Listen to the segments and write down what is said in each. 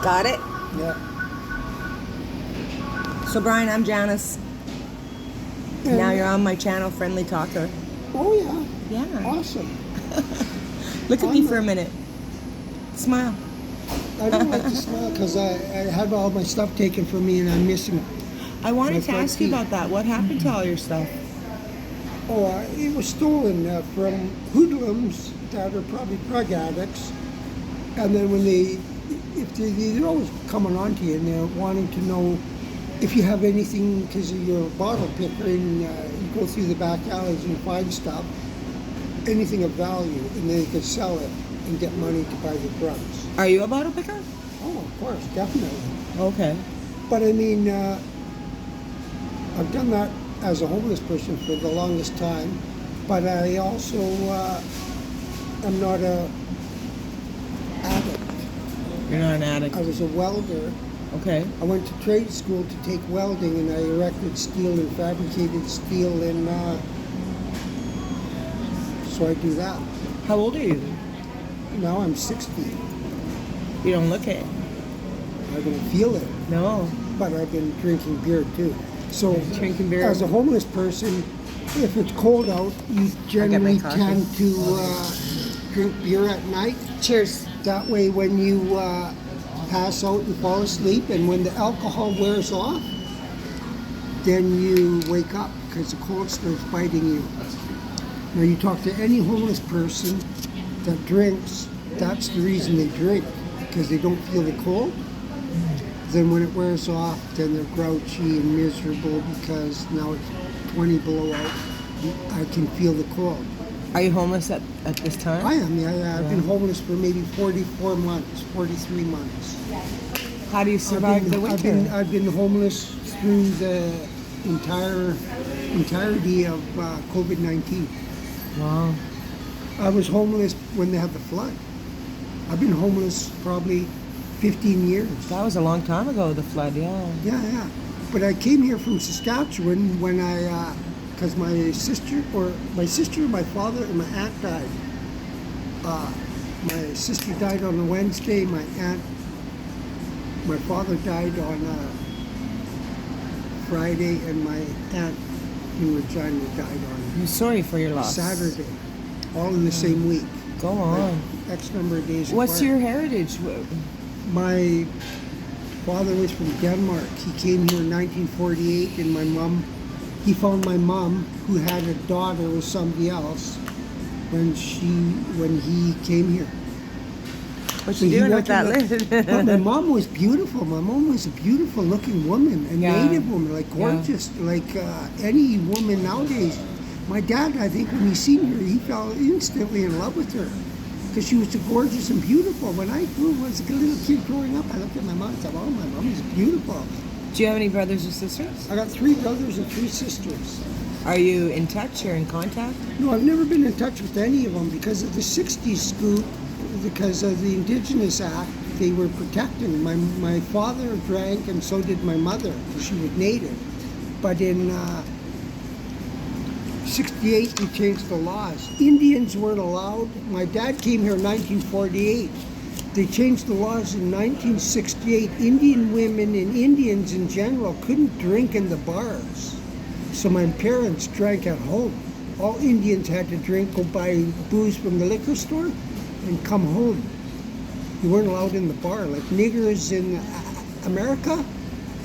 Got it? Yeah. So Brian, I'm Janice. And, Now you're on my channel, Friendly Talker. Oh yeah. Yeah. Awesome. Look at me for a minute. Smile. I don't like to smile because I had all my stuff taken from me and I'm missing it. I wanted to ask you about that. What happened to all your stuff? Oh, it was stolen from hoodlums that are probably drug addicts. And then when they're always coming on to you and they're wanting to know if you have anything because you're a bottle picker and you go through the back alleys and find stuff, anything of value, and then you can sell it and get money to buy the drugs. Are you a bottle picker? Oh, of course, definitely. Okay. But I mean, I've done that as a homeless person for the longest time, but I also am not a addict. You're not an addict. I was a welder. Okay. I went to trade school to take welding, and I erected steel and fabricated steel, and so I do that. How old are you? Now I'm 60. You don't look it. I don't feel it, No. but I've been drinking beer too. So Drinking beer. as a homeless person, if it's cold out, you generally coffee. tend to drink beer at night. Cheers. That way when you pass out and fall asleep, and when the alcohol wears off, then you wake up because the cold starts biting you. Now you talk to any homeless person that drinks, that's the reason they drink, because they don't feel the cold. Then when it wears off, then they're grouchy and miserable because now it's 20 below out. I can feel the cold. Are you homeless at this time? I am, yeah. I've been homeless for maybe 44 months, 43 months. How do you survive the winter? I've been homeless through the entirety of COVID-19. Wow. I was homeless when they had the flood. I've been homeless probably 15 years. That was a long time ago, the flood, yeah. Yeah. But I came here from Saskatchewan when because my sister, my father, and my aunt died. My sister died on a Wednesday. My father died on a Friday, and my aunt in Regina died I'm on sorry for your loss. Saturday. All in the same week. Go on. Like X number of days What's apart. your heritage? My father was from Denmark. He came here in 1948, and he found my mom, who had a daughter with somebody else, when he came here. What you doing with that list? Well, my mom was beautiful. My mom was a beautiful looking woman, a native woman, like gorgeous, like any woman nowadays. My dad, I think, when he seen her, he fell instantly in love with her because she was so gorgeous and beautiful. When I was a little kid growing up, I looked at my mom and thought, oh, my mom is beautiful. Do you have any brothers or sisters? I got 3 brothers and 3 sisters. Are you in touch or in contact? No, I've never been in touch with any of them because of the 60s scoop, because of the Indigenous Act. They were protecting. My father drank, and so did my mother, because she was Native. But in 68, they changed the laws. Indians weren't allowed. My dad came here in 1948. They changed the laws in 1968. Indian women and Indians in general couldn't drink in the bars. So my parents drank at home. All Indians had to drink, go buy booze from the liquor store, and come home. You weren't allowed in the bar. Like niggers in America,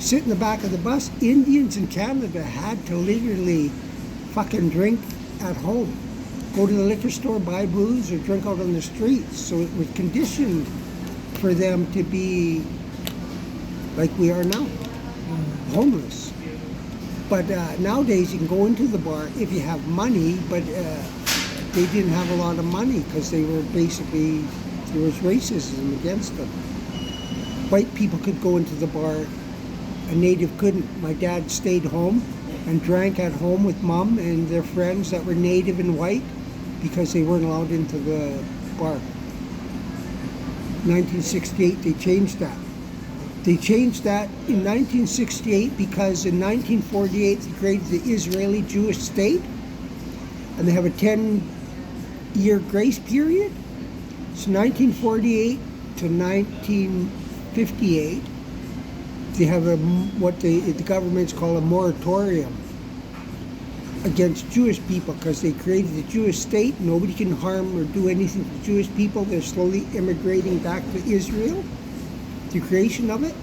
sit in the back of the bus. Indians in Canada had to literally fucking drink at home. Go to the liquor store, buy booze, or drink out on the streets. So it was conditioned for them to be like we are now, homeless. But nowadays you can go into the bar if you have money, but they didn't have a lot of money because they were basically, there was racism against them. White people could go into the bar, a Native couldn't. My dad stayed home and drank at home with Mom and their friends that were Native and white because they weren't allowed into the bar. 1968, they changed that. They changed that in 1968 because in 1948 they created the Israeli Jewish state, and they have a 10-year grace period. So 1948 to 19 1958, they have what the governments call a moratorium against Jewish people because they created the Jewish state. Nobody can harm or do anything to Jewish people. They're slowly immigrating back to Israel, the creation of it.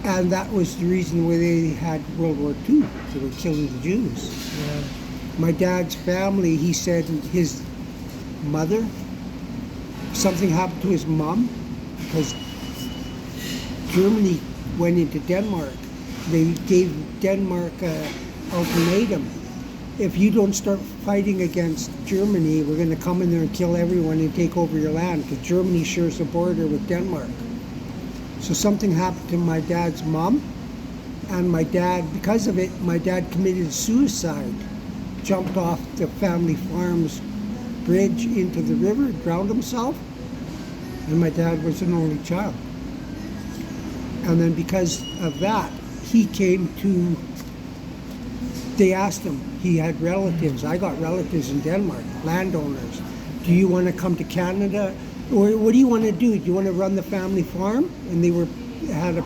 And that was the reason why they had World War II. They were killing the Jews. Yeah. My dad's family, he said his mother, something happened to his mom because Germany went into Denmark. They gave Denmark an ultimatum. If you don't start fighting against Germany, we're going to come in there and kill everyone and take over your land because Germany shares the border with Denmark. So something happened to my dad's mom, and my dad, because of it, my dad committed suicide, jumped off the family farm's bridge into the river, drowned himself, and my dad was an only child. And then because of that, he came to, they asked him, he had relatives, I got relatives in Denmark, landowners. Do you want to come to Canada? Or what do you want to do? Do you want to run the family farm? And they had a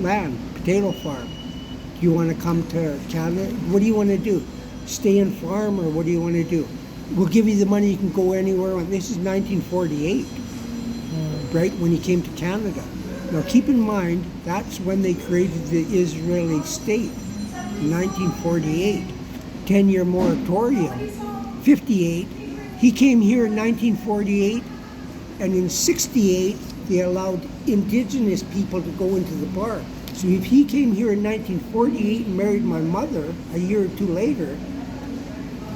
land, potato farm. Do you want to come to Canada? What do you want to do? Stay and farm, or what do you want to do? We'll give you the money, you can go anywhere. This is 1948, right, when he came to Canada. Now keep in mind, that's when they created the Israeli state, 1948. 10-year moratorium, 58. He came here in 1948, and in 68, they allowed indigenous people to go into the bar. So if he came here in 1948 and married my mother a year or two later,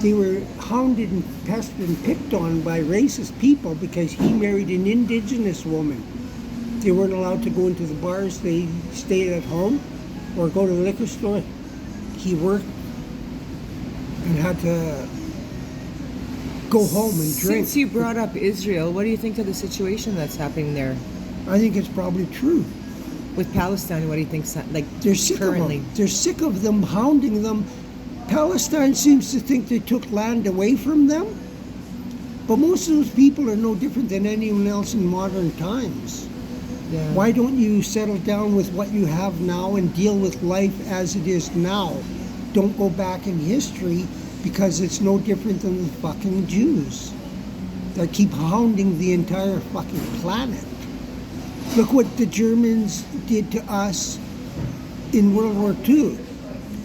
they were hounded and pestered and picked on by racist people because he married an indigenous woman. They weren't allowed to go into the bars. They stayed at home or go to the liquor store. He worked and had to go home and drink. Since you brought up Israel, what do you think of the situation that's happening there? I think it's probably true. With Palestine, what do you think, like, They're sick currently? of them. They're sick of them hounding them. Palestine seems to think they took land away from them, but most of those people are no different than anyone else in modern times. Yeah. Why don't you settle down with what you have now and deal with life as it is now? Don't go back in history, because it's no different than the fucking Jews that keep hounding the entire fucking planet. Look what the Germans did to us in World War II.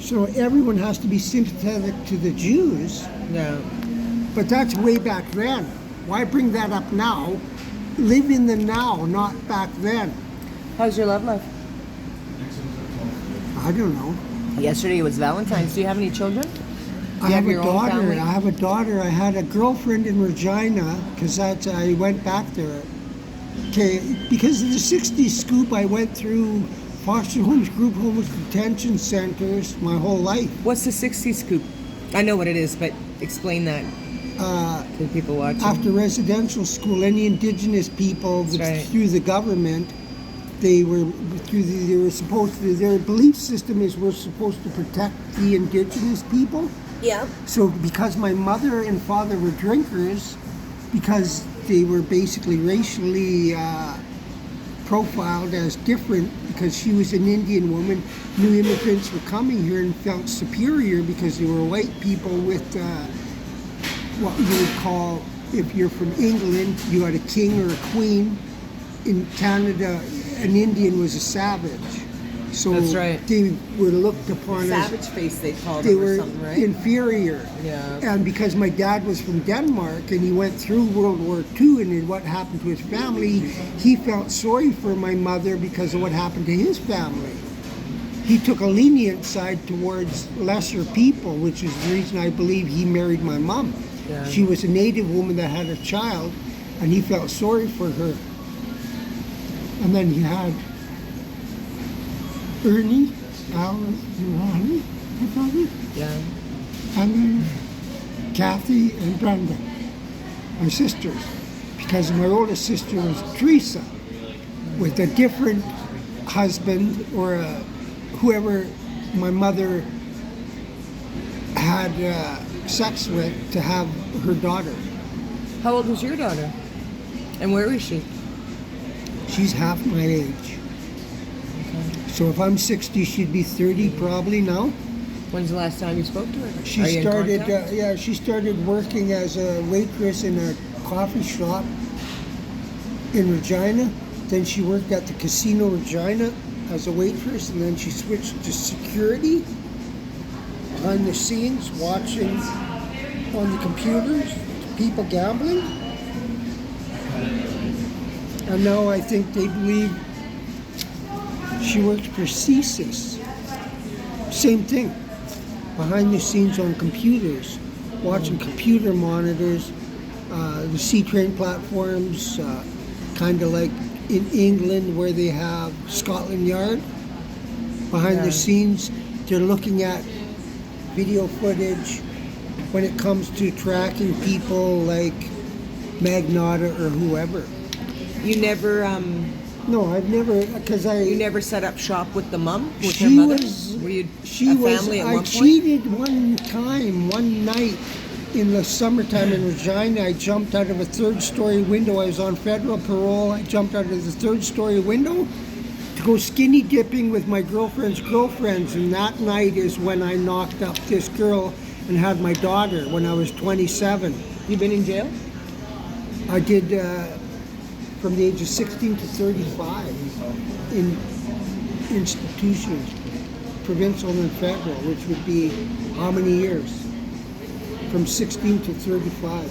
So everyone has to be sympathetic to the Jews. Yeah. But that's way back then. Why bring that up now? Live in the now, not back then. How's your love life? I don't know. Yesterday was Valentine's. Do you have any children? I have a your own daughter. family? I have a daughter. I had a girlfriend in Regina because I went back there. Okay, because of the 60s scoop, I went through foster homes, group homes, detention centers my whole life. What's the 60s scoop? I know what it is, but explain that to people watching. After residential school, any indigenous people right. through the government, they were supposed to. Their belief system is we're supposed to protect the indigenous people. Yeah. So because my mother and father were drinkers, because they were basically racially profiled as different, because she was an Indian woman, new immigrants were coming here and felt superior because they were white people with what you would call, if you're from England, you had a king or a queen. In Canada, an Indian was a savage. So That's right. they were looked upon Savage as face, they called they them or were something, right? inferior. Yeah. And because my dad was from Denmark and he went through World War II and then what happened to his family, he felt sorry for my mother because of what happened to his family. He took a lenient side towards lesser people, which is the reason I believe he married my mom. Yeah. She was a native woman that had a child, and he felt sorry for her. And then he had Ernie, Alan, and Ronnie, my brother, Yeah. and then Kathy and Brenda, my sisters. Because my oldest sister was Teresa, with a different husband or whoever my mother had sex with to have her daughter. How old was your daughter? And where is she? She's half my age. So if I'm 60, she'd be 30 probably now. When's the last time you spoke to her? She Are you in started, contact? she started working as a waitress in a coffee shop in Regina. Then she worked at the Casino Regina as a waitress, and then she switched to security, behind the scenes, watching on the computers, people gambling. And now I think they believe she works for CSIS. Same thing, behind the scenes on computers, watching computer monitors, the C-train platforms, kind of like in England where they have Scotland Yard. Behind the scenes, they're looking at video footage when it comes to tracking people like Magnata or whoever. You never, No, I've never, because you never set up shop with the mom, with She her mother. was- Were you she a was, family at I one point? cheated one time, one night in the summertime in Regina. I jumped out of a third-story window. I was on federal parole. I jumped out of the third-story window to go skinny dipping with my girlfriend's girlfriends, and that night is when I knocked up this girl and had my daughter when I was 27. You been in jail? I did from the age of 16 to 35 in institutions, provincial and federal, which would be how many years? From 16 to 35.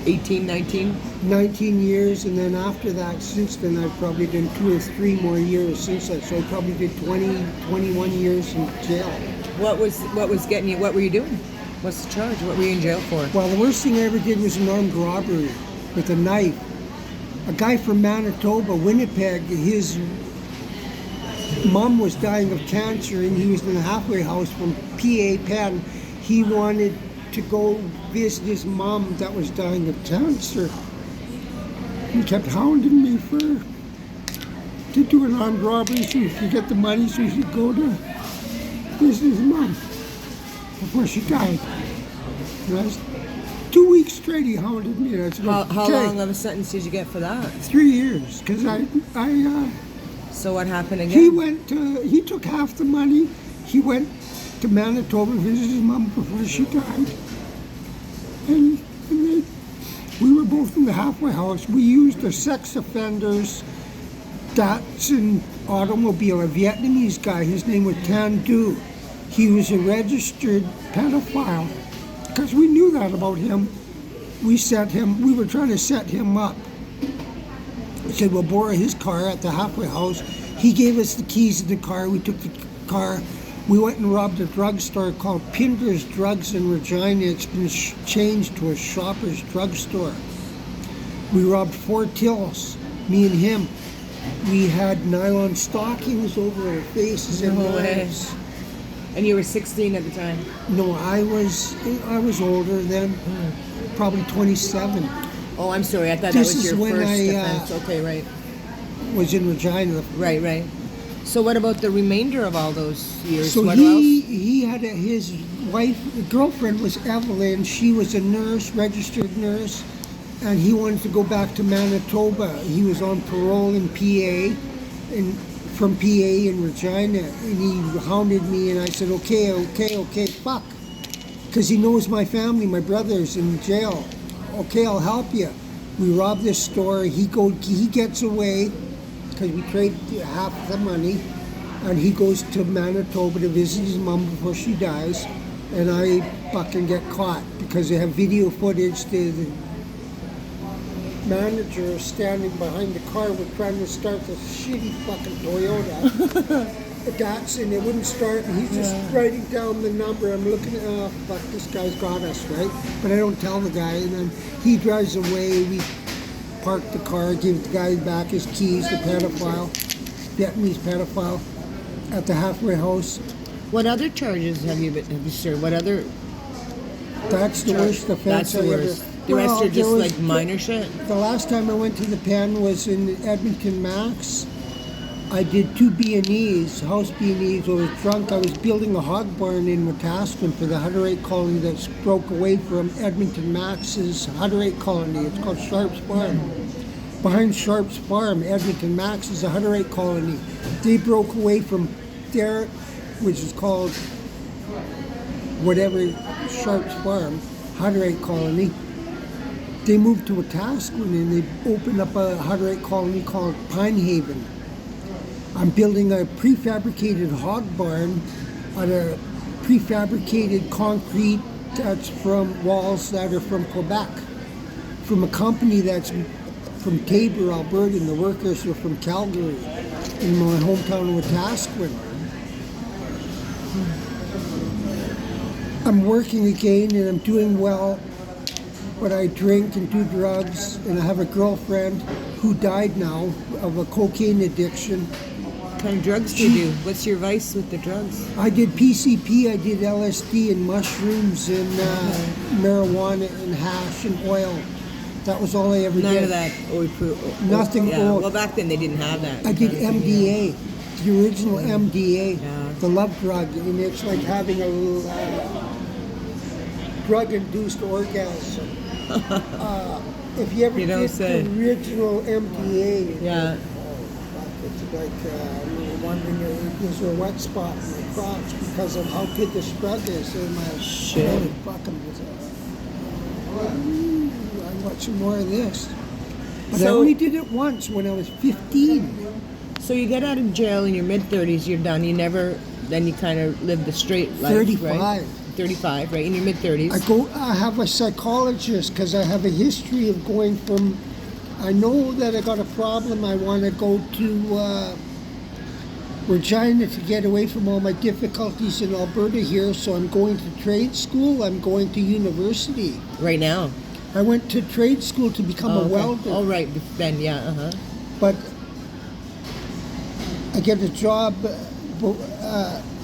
18, 19? 19 years, and then after that, since then, I've probably done 2 or 3 more years since that. So I probably did 20, 21 years in jail. What was getting you? What were you doing? What's the charge? What were you in jail for? Well, the worst thing I ever did was an armed robbery with a knife. A guy from Manitoba, Winnipeg, his mom was dying of cancer, and he was in a halfway house from PA Penn. He wanted to go visit his mom that was dying of cancer. He kept hounding me to do an armed robbery so he could get the money so he could go to visit his mom before she died. And I was, 2 weeks straight he hounded me. And I said, How okay. long of a sentence did you get for that? 3 years, because So what happened again? he took half the money. He went to Manitoba to visit his mom before she died. And we were both in the halfway house. We used a sex offender's Datsun automobile, a Vietnamese guy. His name was Tan Du. He was a registered pedophile. Because we knew that about him, we were trying to set him up. We said, we'll borrow his car at the halfway house. He gave us the keys to the car. We took the car. We went and robbed a drugstore called Pinder's Drugs in Regina. It's been changed to a Shoppers drugstore. We robbed 4 tills, me and him. We had nylon stockings over our faces and No way. knives. And you were 16 at the time? No, I was older then, probably 27. Oh, I'm sorry. I thought This that was is your when first I, offense. Okay, right. Was in Regina. Right. So what about the remainder of all those years? So what else? he had his wife, girlfriend was Evelyn. She was a nurse, registered nurse, and he wanted to go back to Manitoba. He was on parole in PA, and from PA in Regina, and he hounded me, and I said, okay, fuck, because he knows my family, my brother's in jail. Okay, I'll help you. We rob this store. He gets away because we trade half the money, and he goes to Manitoba to visit his mom before she dies, and I fucking get caught because they have video footage. The manager standing behind the car was trying to start the shitty fucking Toyota. A Datsun, it wouldn't start, and he's just writing down the number. I'm looking at, oh fuck, this guy's got us, right? But I don't tell the guy, and then he drives away. We park the car, give the guy back his keys, the pedophile, Vietnamese pedophile, at the halfway house. What other charges have you served? What other? That's the worst offense That's the I ever. worst. The rest Well, are just there was- like minor shit. The last time I went to the pen was in Edmonton Max. I did 2 B&Es, house B&Es. I was drunk. I was building a hog barn in Wetaskiwin for the Hutterite colony that broke away from Edmonton Max's Hutterite colony. It's called Sharp's Barn. behind Sharp's Farm, Edmonton Max is a Hutterite colony. They broke away from there, which is called whatever Sharp's Farm, Hutterite colony. They moved to Wetaskiwin and they opened up a Hutterite colony called Pine Haven. I'm building a prefabricated hog barn out of prefabricated concrete that's from walls that are from Quebec, from a company that's from Tabor, Alberta, and the workers are from Calgary, in my hometown of Wetaskiwin. I'm working again and I'm doing well, but I drink and do drugs, and I have a girlfriend who died now of a cocaine addiction. What kind of drugs do you do? What's your vice with the drugs? I did PCP, I did LSD and mushrooms and marijuana and hash and oil. That was all I ever did. None of that. Nothing. Yeah. Well, back then they didn't have that. I did MDA, the original MDA, Yeah. the love drug, and it's like having a little drug-induced orgasm. If you ever You don't did say. the original MDA, Yeah. it's like wondering is there a wet spot in my crotch because of how good this drug is in my Shit. holy fucking. I want some more of this. But I So- only did it once when I was 15. So you get out of jail in your mid-30s, you're done. You never, then you kind of live the straight life, 35. right? 35, right? In your mid-30s. I have a psychologist because I have a history of going from, I know that I got a problem, I want to go to Regina to get away from all my difficulties in Alberta here, so I'm going to trade school, I'm going to university. Right now. I went to trade school to become a okay. welder. Oh, right. Then, yeah, uh-huh. But I get a job.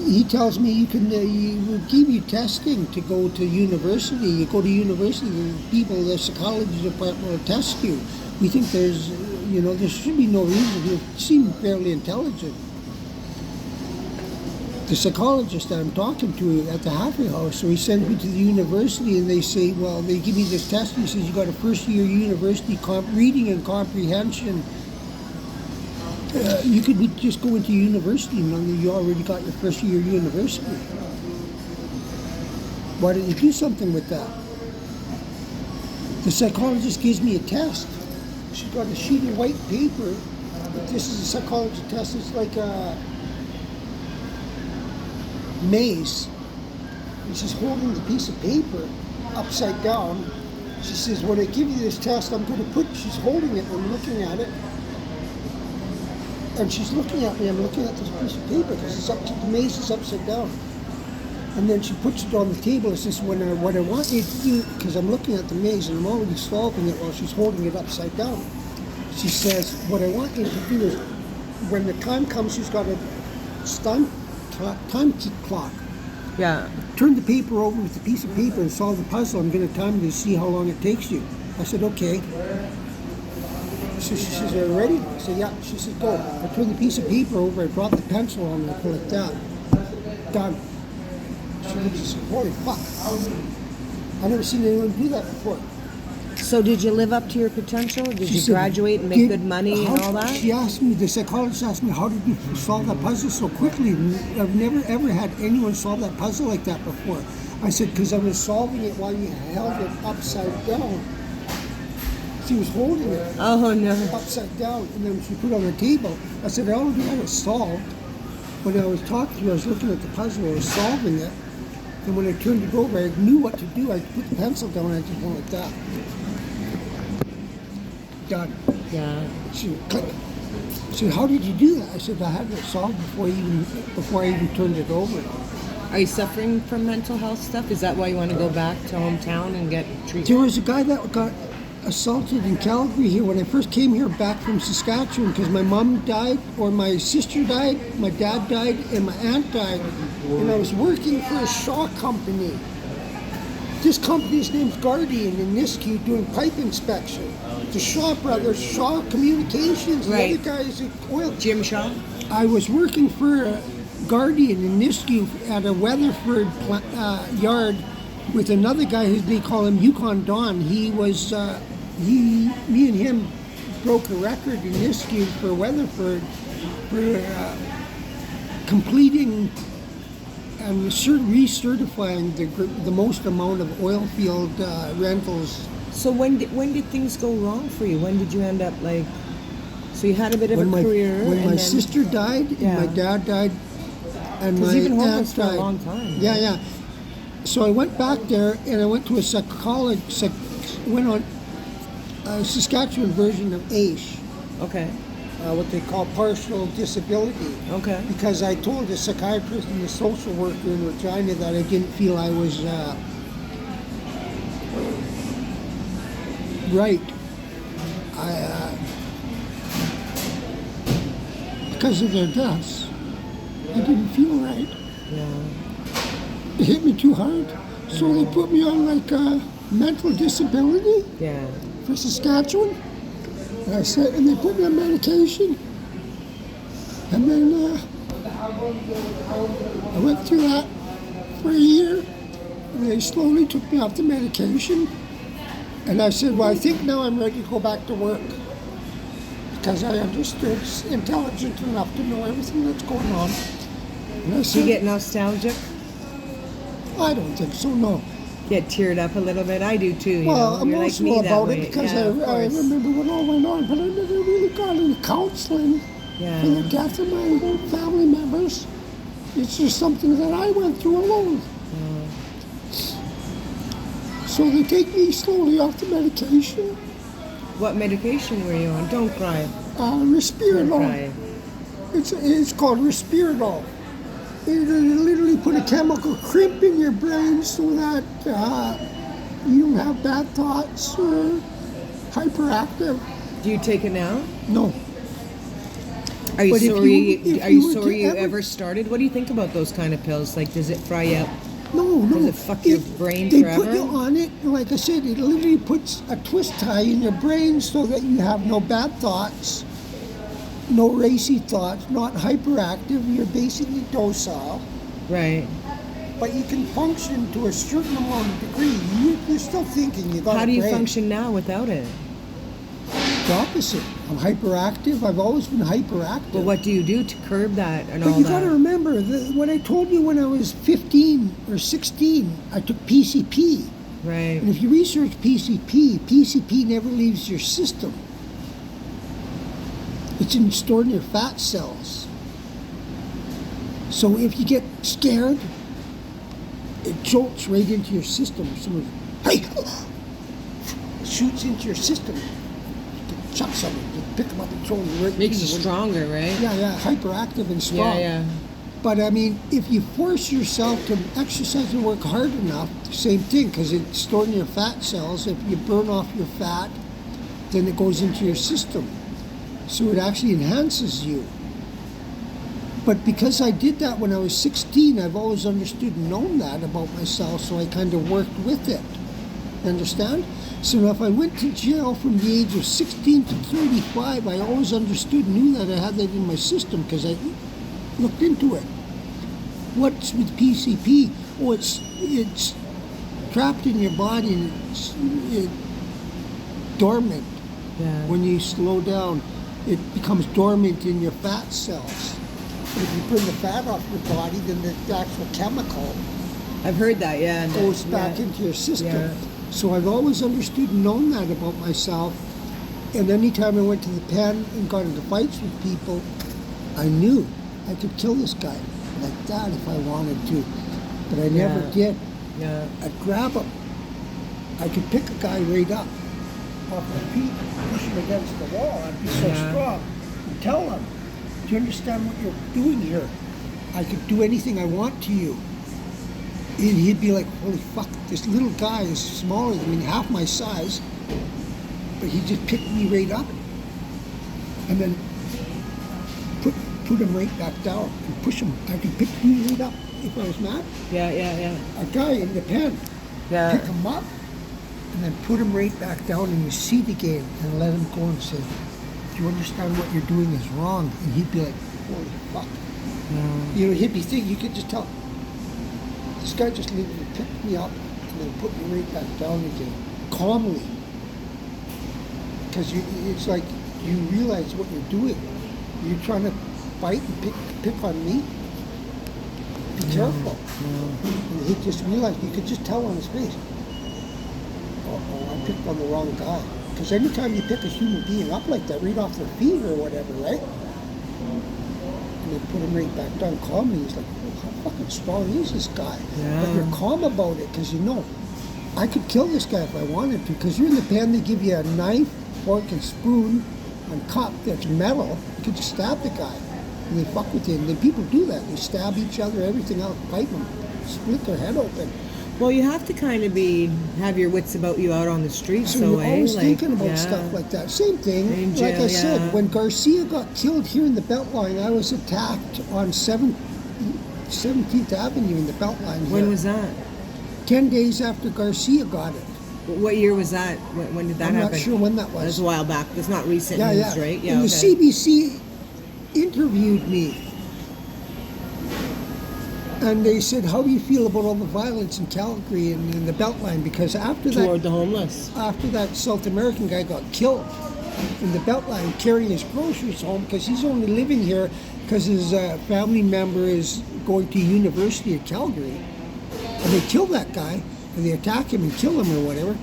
He tells me you will give you testing to go to university. You go to university, the psychology department will test you. We think there should be no reason. You seem fairly intelligent. The psychologist that I'm talking to at the halfway house, so he sends me to the university and they say, well, they give me this test. He says, you got a first year university reading and comprehension. You could just go into university and you already got your first year university. Why don't you do something with that? The psychologist gives me a test. She's got a sheet of white paper. This is a psychology test. It's like a maze. And she's holding the piece of paper upside down. She says, when I give you this test, she's holding it and I'm looking at it. And she's looking at me, I'm looking at this piece of paper because the maze is upside down. And then she puts it on the table and says, what I want you to do, because I'm looking at the maze and I'm already solving it while she's holding it upside down. She says, what I want you to do is, when the time comes, she's got a time clock. Yeah. Turn the paper over with the piece of paper and solve the puzzle. I'm going to time you to see how long it takes you. I said, okay. So she says, are you ready? I said, yeah. She said, go. I turn the piece of paper over, I drop the pencil on it, I pull it down. Done. She looks and says, holy fuck. I've never seen anyone do that before. So did you live up to your potential? Did She you said, graduate and make good money and all that? She asked me, the psychologist asked me, how did you solve that puzzle so quickly? I've never ever had anyone solve that puzzle like that before. I said, because I was solving it while you held it upside down. She was holding it Oh, no. upside down, and then she put it on the table. I said, I already had it solved. When I was talking to her, I was looking at the puzzle, I was solving it. And when I turned it over, I knew what to do. I put the pencil down, and I just went like that. Done. Yeah. She clicked. She said, how did you do that? I said, I had it solved before I even turned it over. Are you suffering from mental health stuff? Is that why you want to go back to hometown and get treatment? There was a guy that got assaulted in Calgary here when I first came here back from Saskatchewan because my mom died, or my sister died, my dad died, and my aunt died. And I was working for a Shaw company. This company's name's Guardian in Nisku doing pipe inspection. The Shaw brothers, Shaw Communications, Right. the other guys at oil. Jim Shaw? I was working for Guardian in Nisku at a Weatherford yard with another guy who they call him Yukon Don. He was, me and him broke a record in Nisku for Weatherford for completing and recertifying the most amount of oil field rentals. So when did things go wrong for you? When did you end up like? So you had a bit of When a career. When my then, sister died, Yeah. and my dad died, and my you've been aunt homeless for died. a long time. Yeah, yeah. So I went back there, and I went to a went on a Saskatchewan version of AISH, Okay. what they call partial disability. Okay. Because I told the psychiatrist and the social worker in Regina that I didn't feel I was right. Because of their deaths, I didn't feel right. Yeah. It hit me too hard. So they put me on like a mental disability Yeah. for Saskatchewan. And they put me on medication. And then I went through that for a year. And they slowly took me off the medication. And I said, well, I think now I'm ready to go back to work. Because I understood, intelligent enough to know everything that's going on. And I Do said, you get nostalgic? I don't think so, no. Get teared up a little bit? I do too. You Well, know? You're like emotional me that about way. it because Yeah, of I course. remember what all went on, but I never really got any counseling Yeah. for the death of my family members. It's just something that I went through alone. So they take me slowly off the medication. What medication were you on? Don't cry. Don't Risperidol. cry. It's called Risperidol. They literally put a chemical crimp in your brain so that you don't have bad thoughts or hyperactive. Do you take it now? No. Are you But if sorry? you- if Are you you were sorry to you ever- ever started? What do you think about those kind of pills? Like, does it fry you up? No. Does it fuck your brain they forever? put you on it, like I said, it literally puts a twist tie in your brain so that you have no bad thoughts, no racy thoughts, not hyperactive. You're basically docile, Right. but you can function to a certain amount of degree. You're still thinking. You got How a do you brain. function now without it? The opposite. I'm hyperactive. I've always been hyperactive. Well, what do you do to curb that and But all you that? got to remember, what I told you when I was 15 or 16, I took PCP. Right. And if you research PCP never leaves your system. It's stored in your fat cells. So if you get scared, it jolts right into your system. Someone, hey, it shoots into your system. You chuck something, you pick them up and throw them right. Makes you in. stronger, right? Yeah, hyperactive and strong. Yeah. But I mean, if you force yourself to exercise and work hard enough, same thing, because it's stored in your fat cells. If you burn off your fat, then it goes into your system. So it actually enhances you. But because I did that when I was 16, I've always understood and known that about myself, so I kind of worked with it. Understand? So if I went to jail from the age of 16 to 35, I always understood and knew that I had that in my system because I looked into it. What's with PCP? Oh, it's trapped in your body and it's dormant. Yeah. When you slow down, it becomes dormant in your fat cells. But if you burn the fat off your body, then the actual chemical I've heard that. Yeah. and goes that- back yeah. into your system. Yeah. So I've always understood and known that about myself. And anytime I went to the pen and got into fights with people, I knew I could kill this guy like that if I wanted to. But I never Yeah. did. Yeah. I'd grab him. I could pick a guy right up off my feet, push him against the wall. I'd be so Yeah. strong. And tell him, do you understand what you're doing here? I could do anything I want to you. And he'd be like, holy fuck, this little guy is smaller than me, half my size, but he just picked me right up and then put him right back down and push him. I could pick you right up if I was mad. Yeah. A guy in the pen, Yeah. pick him up and then put him right back down in his seat again and let him go and say, do you understand what you're doing is wrong? And he'd be like, holy fuck. You know, he'd be thinking, you could just tell, this guy just literally picked me up and then put me right back down again, calmly. Because it's like, Do you realize what you're doing? You're trying to fight and pick on me? Be careful. And he just realized, you could just tell on his face, I picked on the wrong guy. Because anytime you pick a human being up like that, right off their feet or whatever, right? And they put him right back down calmly. He's like, how fucking strong is this guy? Yeah. But you're calm about it because you know, I could kill this guy if I wanted to. Because you're in the band, they give you a knife, fork, and spoon, and cup that's metal. You could just stab the guy. And they fuck with you. And then people do that. They stab each other, everything else, bite them, split their head open. Well, you have to kind of have your wits about you out on the streets. So you're always thinking about stuff like that. Same thing. In jail, like I said, when Garcia got killed here in the Beltline, I was attacked on 17th Avenue in the Beltline. When was that? 10 days after Garcia got it. What year was that? When did that happen? I'm not sure when that That was was. a while back. That's not recent news, right? And the CBC interviewed me. And they said, how do you feel about all the violence in Calgary and in the Beltline? Because Toward the homeless. after that South American guy got killed in the Beltline carrying his groceries home, because he's only living here because his family member is going to university at Calgary. And they kill that guy, and they attack him and kill him or whatever.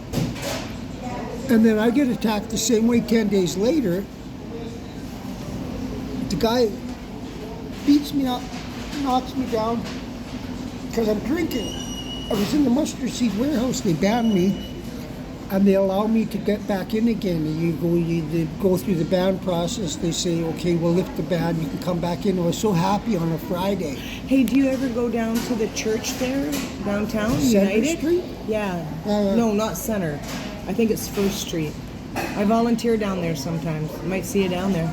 And then I get attacked the same way 10 days later. The guy beats me up, knocks me down, because I'm drinking. I was in the mustard seed warehouse, they banned me, and they allow me to get back in again. And you go through the ban process, they say, okay, we'll lift the ban, you can come back in. I was so happy on a Friday. Hey, do you ever go down to the church there, downtown, Center United? Street? Yeah. No, not Center. I think it's First Street. I volunteer down there sometimes. You might see you down there.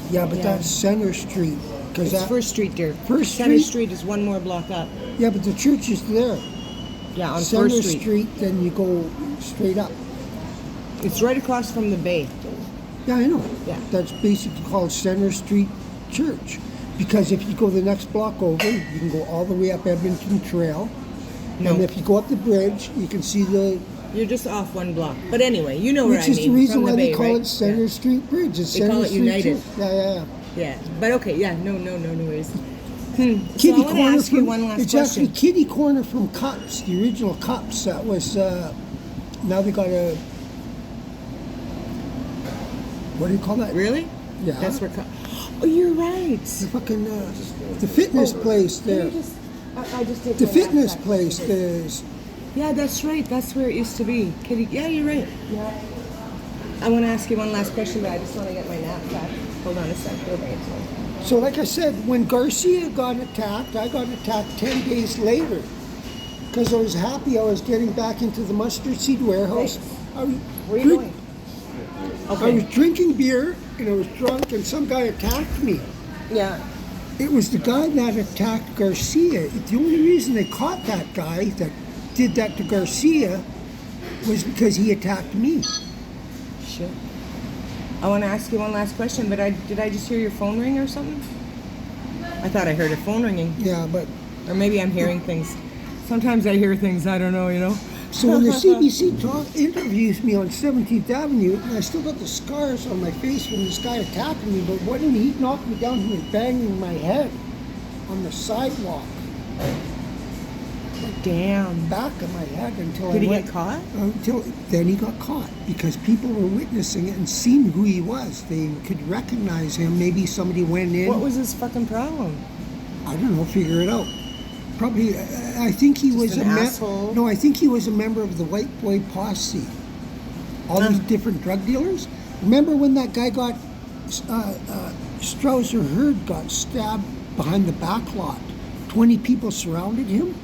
Yeah, but that's Center Street. It's First Street, dear. First Center Street? Street is one more block up. Yeah, but the church is there. Yeah, on Center First Street. then you go straight up. It's right across from the bay. Yeah, I know. Yeah. That's basically called Center Street Church. Because if you go the next block over, you can go all the way up Edmonton Trail. No. And if you go up the bridge, you can see the... You're just off one block. But anyway, you know where I Which mean. is the reason from the why they bay, call right? it Center Street Bridge. It's They Center call it Street United. Church. Yeah. Yeah. But okay, yeah, no worries. So I Kitty want to corner ask you one last it's question. actually Kitty Corner from Cups, the original Cups. That was, now they got a, what do you call that? Really? Yeah. That's where. Oh, you're right. The fucking, the fitness place there. I just did The one fitness last place time. there's, Yeah, that's right. That's where it used to be. Kitty. Yeah, you're right. Yeah. I want to ask you one last question, but I just want to get my nap back. Hold on a sec. We'll bring it to me. so like I said, when Garcia got attacked, I got attacked 10 days later. Because I was happy I was getting back into the mustard seed warehouse. Thanks. I was Where are you going? I was Okay. drinking beer and I was drunk and some guy attacked me. Yeah. It was the guy that attacked Garcia. The only reason they caught that guy that did that to Garcia was because he attacked me. Shit. I want to ask you one last question, but did I just hear your phone ring or something? I thought I heard a phone ringing. Yeah, but Or maybe I'm hearing things. Sometimes I hear things, I don't know, you know? so when the CBC interviews me on 17th Avenue, and I still got the scars on my face from this guy attacking me, but when he knocked me down, he was banging my head on the sidewalk, Damn. back of my head until Did I he went. get caught? Until then he got caught because people were witnessing it and seeing who he was. They could recognize him. Maybe somebody went in. What was his fucking problem? I don't know. Figure it out. Probably. I think he was an asshole? No, I think he was a member of the White Boy Posse. All these different drug dealers. Remember when that guy got Strausser Hurd got stabbed behind the back lot? 20 people surrounded him.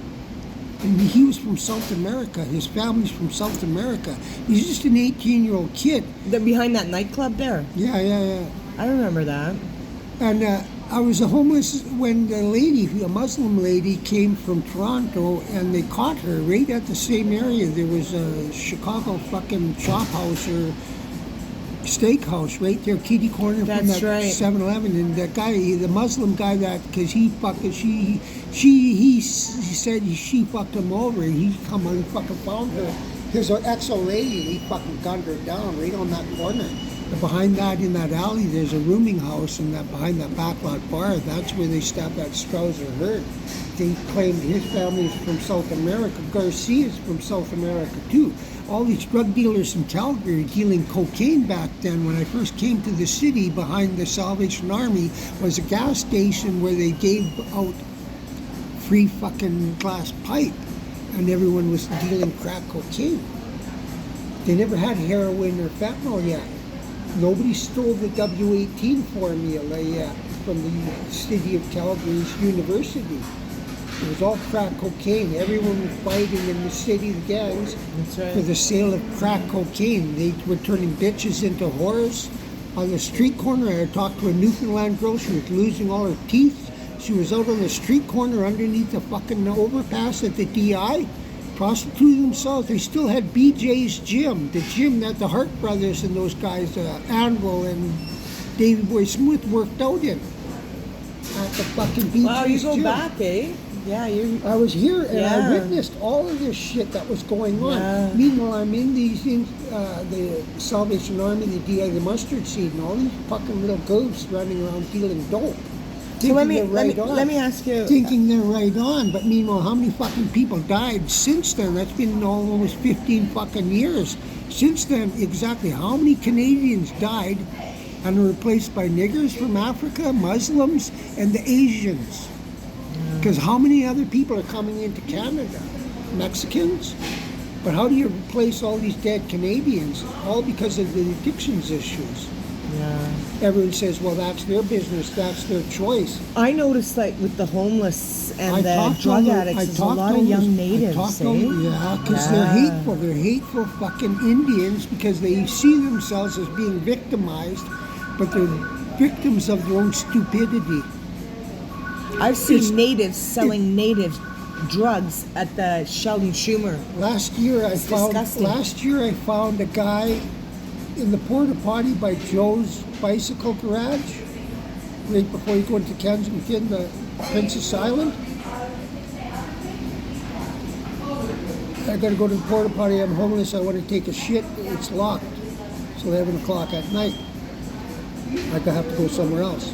And he was from South America. His family's from South America. He's just an 18-year-old kid. Behind that nightclub there? Yeah. I remember that. And I was homeless when the lady, a Muslim lady, came from Toronto, and they caught her right at the same area. There was a Chicago fucking chop house or steakhouse right there, kitty corner from That's that right. 7-Eleven. And that guy, the Muslim guy, that because he fucking he said she fucked him over. He come and fucking found her. His ex-old lady, he fucking gunned her down right on that corner. Behind that, in that alley, there's a rooming house, and that behind that backlot bar, that's where they stopped that Strauser herd. They claimed his family is from South America. Garcia's from South America too. All these drug dealers in Calgary dealing cocaine back then. When I first came to the city, behind the Salvation Army was a gas station where they gave out free fucking glass pipe, and everyone was dealing crack cocaine. They never had heroin or fentanyl yet. Nobody stole the W18 formula yet from the city of Calgary's university. It was all crack cocaine. Everyone was fighting in the city, the gangs, for the sale of crack cocaine. They were turning bitches into whores. On the street corner, I talked to a Newfoundland girl. She was losing all her teeth. She was out on the street corner underneath the fucking overpass at the DI, prostituting themselves. They still had BJ's gym, the gym that the Hart brothers and those guys, Anvil and Davey Boy Smith, worked out in. At the fucking BJ's Wow, you go gym. back, eh? Yeah, I was here and Yeah. I witnessed all of this shit that was going on. Yeah. Meanwhile, I'm in the Salvation Army, the DI, the mustard seed, and all these fucking little goofs running around dealing dope. So let me ask you. Thinking they're right on, but meanwhile, how many fucking people died since then? That's been almost 15 fucking years. Since then, exactly how many Canadians died and were replaced by niggers from Africa, Muslims, and the Asians? Because how many other people are coming into Canada? Mexicans? But how do you replace all these dead Canadians? All because of the addictions issues. Yeah. Everyone says, well, that's their business, that's their choice. I noticed, like, with the homeless and the talked drug to addicts, there's a lot of young natives, eh? Yeah, because they're hateful. They're hateful fucking Indians because they see themselves as being victimized, but they're victims of their own stupidity. I've seen natives selling native drugs at the Sheldon Schumer. Last year I found a guy in the porta potty by Joe's Bicycle Garage, right before you go into Kensington, the Princess Island. I gotta go to the porta potty. I'm homeless. I want to take a shit. It's locked. It's 11 o'clock at night. I have to go somewhere else.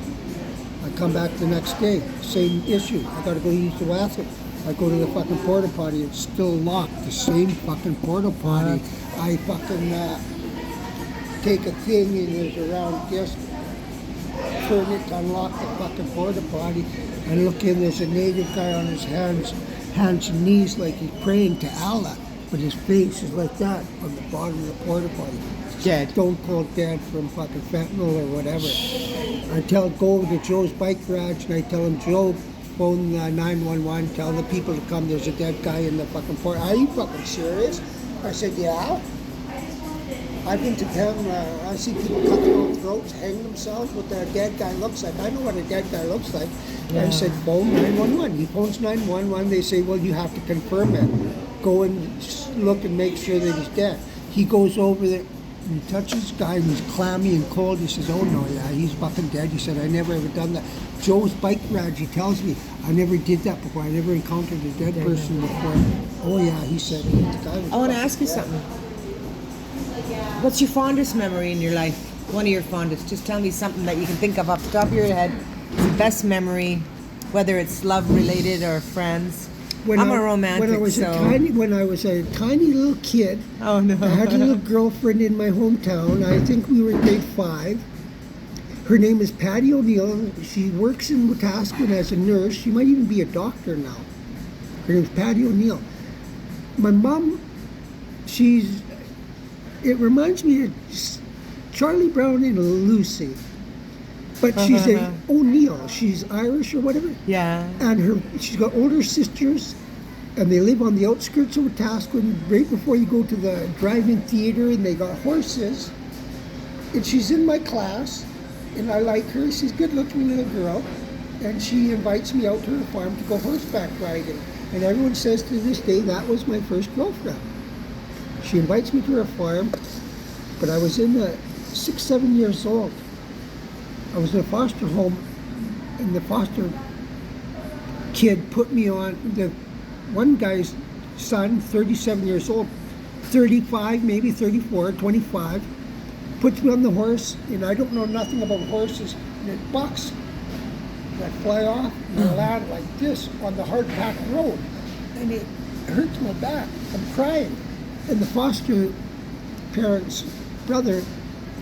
I come back the next day, same issue. I gotta go use the bathroom. I go to the fucking porta potty, it's still locked, the same fucking porta potty. I fucking take a thing and there's a round disc, turn it to unlock the fucking porta potty, and look in, there's a native guy on his hands and knees like he's praying to Allah, but his face is like that on the bottom of the porta potty. Dead. Stone cold dead from fucking fentanyl or whatever. I go over to Joe's bike garage and I tell him, Joe, phone 911, tell the people to come, there's a dead guy in the fucking port. Are you fucking serious? I said, yeah. I've been to town, I see people cut their own throats, hang themselves, what a dead guy looks like. I know what a dead guy looks like. Yeah. I said, phone 911. He phones 911, they say, well, you have to confirm it. Go and look and make sure that he's dead. He goes over there, he touches the guy and he's clammy and cold. He says, oh no, yeah, he's fucking dead. He said, I never ever done that. Joe's bike garage, he tells me, I never did that before. I never encountered a dead person before. Oh yeah, he said, the guy was I want to ask you something. What's your fondest memory in your life? One of your fondest. Just tell me something that you can think of off the top of your head. It's the best memory, whether it's love related or friends. I'm a romantic, when I was a tiny little kid, Oh no. I had a little girlfriend in my hometown. I think we were in grade 5. Her name is Patty O'Neill. She works in Wetaskiwin as a nurse. She might even be a doctor now. Her name's Patty O'Neill. My mom, it reminds me of Charlie Brown and Lucy. But she's a O'Neill. She's Irish or whatever. Yeah. And she's got older sisters, and they live on the outskirts of Wetaskiwin, right before you go to the drive-in theater, and they got horses. And she's in my class, and I like her. She's a good-looking little girl, and she invites me out to her farm to go horseback riding. And everyone says to this day, that was my first girlfriend. She invites me to her farm, but I was in 6, 7 years old. I was in a foster home, and the foster kid put me on, the one guy's son, 37 years old, 35, maybe 34, 25, puts me on the horse, and I don't know nothing about horses, and it bucks. And I fly off and I land like this on the hard packed road, and it hurts my back. I'm crying, and the foster parents' brother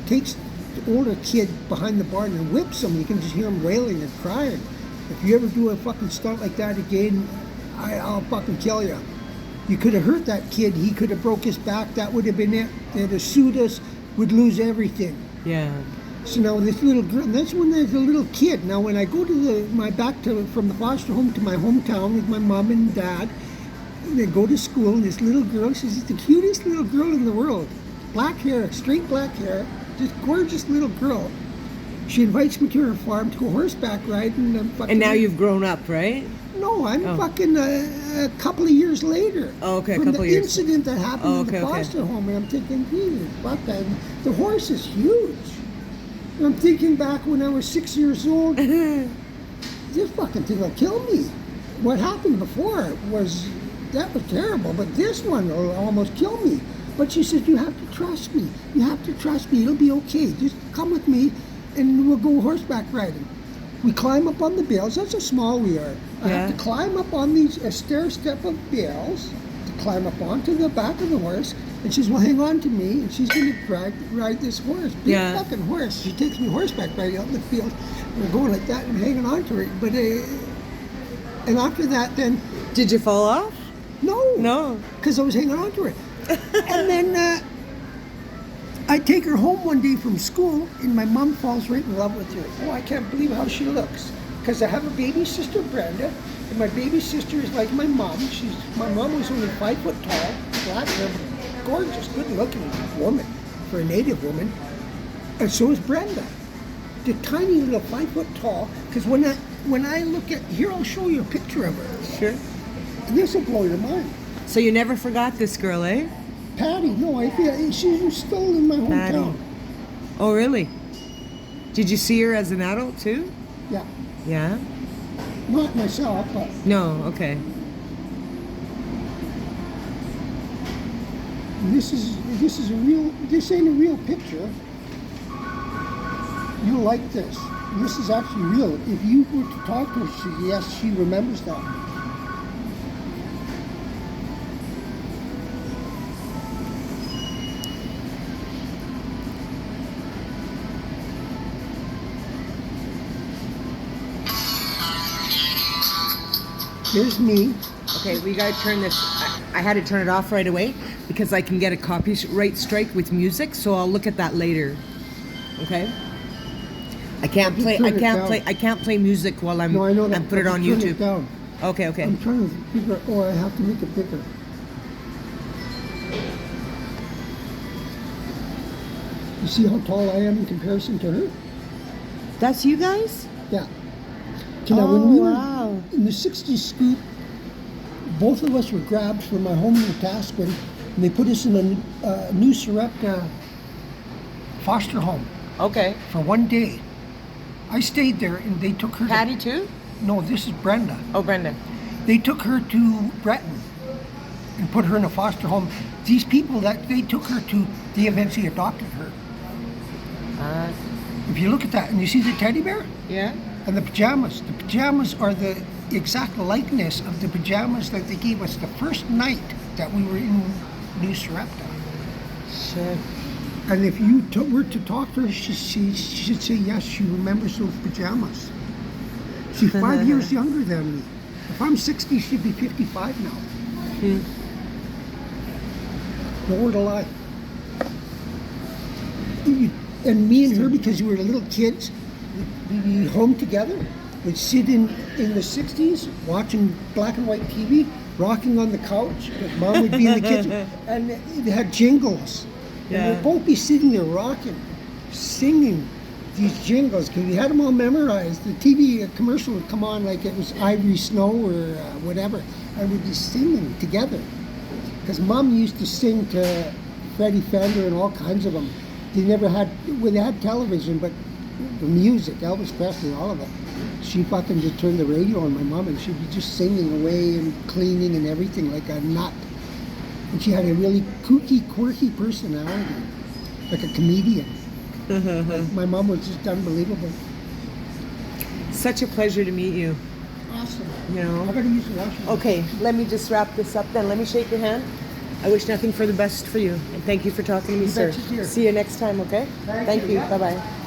takes the older kid behind the barn and whips him. You can just hear him wailing and crying. If you ever do a fucking stunt like that again, I'll fucking kill you. You could have hurt that kid. He could have broke his back. That would have been it. They'd have sued us. Would lose everything. Yeah. So now this little girl. That's when I was a little kid. Now when I go to from the foster home to my hometown with my mom and dad, and they go to school. And this little girl, she's the cutest little girl in the world. Black hair, straight black hair, just gorgeous little girl. She invites me to her farm to go horseback riding. And now you've grown up, right? No, I'm fucking a couple of years later. Oh, okay, a from couple the of years. incident that happened in the foster home, and I'm thinking, Jesus, fuck that. The horse is huge. And I'm thinking back when I was 6 years old, this fucking thing will kill me. What happened before was terrible, but this one will almost kill me. But she said, you have to trust me. You have to trust me. It'll be okay. Just come with me, and we'll go horseback riding. We climb up on the bales. That's how small we are. I have to climb up on these stair step of bales to climb up onto the back of the horse. And she says, well, hang on to me, and she's going to ride this horse. Big fucking horse. She takes me horseback riding out in the field. And we're going like that and hanging on to her. But and after that, then Did you fall off? no, because I was hanging on to her. And then I take her home one day from school, and my mom falls right in love with her. Oh, I can't believe how she looks. Because I have a baby sister, Brenda, and my baby sister is like my mom. My mom was only 5 foot tall, black hair, gorgeous, good-looking woman for a native woman. And so is Brenda, the tiny little 5 foot tall. Because when I look at here, I'll show you a picture of her. Sure. And this will blow your mind. So you never forgot this girl, eh? Patty, no, I feel she's still in my hometown. Patty. Oh, really? Did you see her as an adult too? Yeah, Yeah? not myself, but No, okay. this ain't a real picture. You'll like this. This is actually real. If you were to talk to her, yes, she remembers that. Here's me. Okay, we gotta turn this. I had to turn it off right away because I can get a copyright strike with music. So I'll look at that later. Okay. I can't play. I can't play music while I'm. No, I know that. And put it on Turn YouTube. it down. Okay. Okay. I'm trying to figure. Oh, I have to make it bigger. You see how tall I am in comparison to her? That's you guys. Yeah. So now, Oh, when we were wow. in the 60s scoop, both of us were grabbed from my home in Wetaskiwin, and they put us in a New Sarepta foster home Okay. for one day. I stayed there, and they took her Patty too. no, this is Brenda. Oh, Brenda. They took her to Breton and put her in a foster home. These people that they took her to, they eventually adopted her. If you look at that, and you see the teddy bear? Yeah. And the pajamas are the exact likeness of the pajamas that they gave us the first night that we were in New Sarepta. Shit. And if you were to talk to her, she should say yes, she remembers those pajamas. She's 5 years younger than me. If I'm 60, she'd be 55 now. No word of lie. And me and her, because we were little kids, we'd be home together. We'd sit in the 60s watching black and white TV, rocking on the couch, because Mom would be in the kitchen, and they had jingles. Yeah. And we'd both be sitting there rocking, singing these jingles, because we had them all memorized. The TV commercial would come on like it was Ivory Snow or whatever, and we'd be singing together. Because Mom used to sing to Freddie Fender and all kinds of them. They never had, well, they had television, but the music, Elvis Presley, all of it. She fucking just turned the radio on, my mom, and she'd be just singing away and cleaning and everything like a nut. And she had a really kooky, quirky personality, like a comedian. My mom was just unbelievable. Such a pleasure to meet you. Awesome. You I know. gotta use the washroom. Okay, let me just wrap this up then. Let me shake your hand. I wish nothing for the best for you. And thank you for talking to me, You sir. betcha, dear. See you next time, okay? Thank Thank you. you. Yeah. Bye-bye.